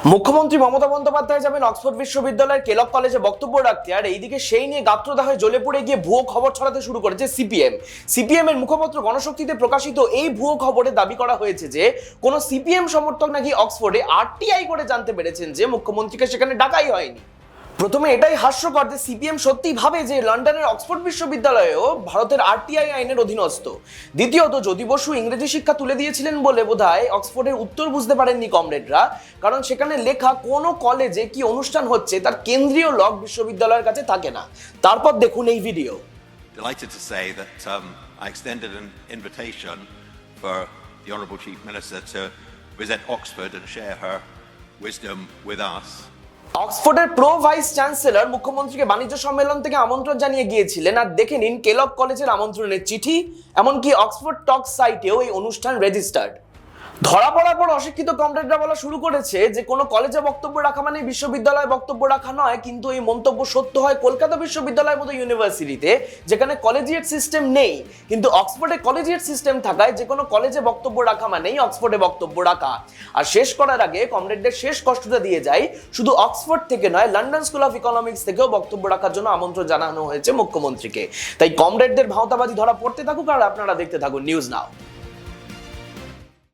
মুখ্যমন্ত্রী মমতা বন্দ্যোপাধ্যায় যাবেন অক্সফোর্ড বিশ্ববিদ্যালয়ের কেলক কলেজে বক্তব্য রাখতে, আর এইদিকে সেই নিয়ে গাত্রদাহে জ্বলে পড়ে গিয়ে ভুয়ো খবর ছড়াতে শুরু করেছে সিপিএম এর মুখপত্র গণশক্তিতে প্রকাশিত এই ভুয়ো খবরে দাবি করা হয়েছে যে কোন সিপিএম সমর্থক নাকি অক্সফোর্ডে আরটিআই করে জানতে পেরেছেন যে মুখ্যমন্ত্রীকে সেখানে ডাকাই হয়নি। প্রথমে এটাই হাস্যকর যে সিপিএম সত্যি ভাবে যে লন্ডনের অক্সফোর্ড বিশ্ববিদ্যালয়েও ভারতের আরটিআই আইনের অধীনস্থ। দ্বিতীয়ত, জ্যোতি বসু ইংরেজি শিক্ষা তুলে দিয়েছিলেন বলে বোধহয় অক্সফোর্ডের উত্তর বুঝতে পারেননি কমরেডরা, কারণ সেখানে লেখা কোন কলেজে কি অনুষ্ঠান হচ্ছে তার কেন্দ্রীয় লগ বিশ্ববিদ্যালয়ের কাছে থাকে না। তারপর দেখুন এই video. Delighted to say that I extended an invitation for the Honourable Chief Minister to visit Oxford and share her wisdom with us. অক্সফোর্ডের প্রো ভাইস চ্যান্সেলর মুখ্যমন্ত্রীকে বাণিজ্য সম্মেলন থেকে আমন্ত্রণ জানিয়ে গিয়েছিলেন, আর দেখে নিন কেলক কলেজের আমন্ত্রণের চিঠি, এমনকি অক্সফোর্ড টক সাইটেও এই অনুষ্ঠান রেজিস্টার্ড। ধরা পড়ার পর অশিক্ষিত কমরেডরা বলা শুরু করেছে যে কোনো কলেজে বক্তব্য রাখা মানে বিশ্ববিদ্যালয়ে বক্তব্য রাখা নয়, কিন্তু এই মন্তব্য সত্য হয় কলকাতা বিশ্ববিদ্যালয়ের মতো ইউনিভার্সিটিতে যেখানে কলেজিয়েট সিস্টেম নেই, কিন্তু অক্সফোর্ডে কলেজিয়েট সিস্টেম থাকায় যে কোনো কলেজে বক্তব্য রাখা মানেই অক্সফোর্ডে বক্তব্য রাখা। আর শেষ করার আগে কমরেডদের শেষ কষ্টটা দিয়ে যায়, শুধু অক্সফোর্ড থেকে নয়, লন্ডন স্কুল অফ ইকোনমিক্স থেকেও বক্তব্য রাখার জন্য আমন্ত্রণ জানানো হয়েছে মুখ্যমন্ত্রীকে। তাই কমরেডদের ভাওতাবাজি ধরা পড়তে থাকুক, আর আপনারা দেখতে থাকুন নিউজ নাও।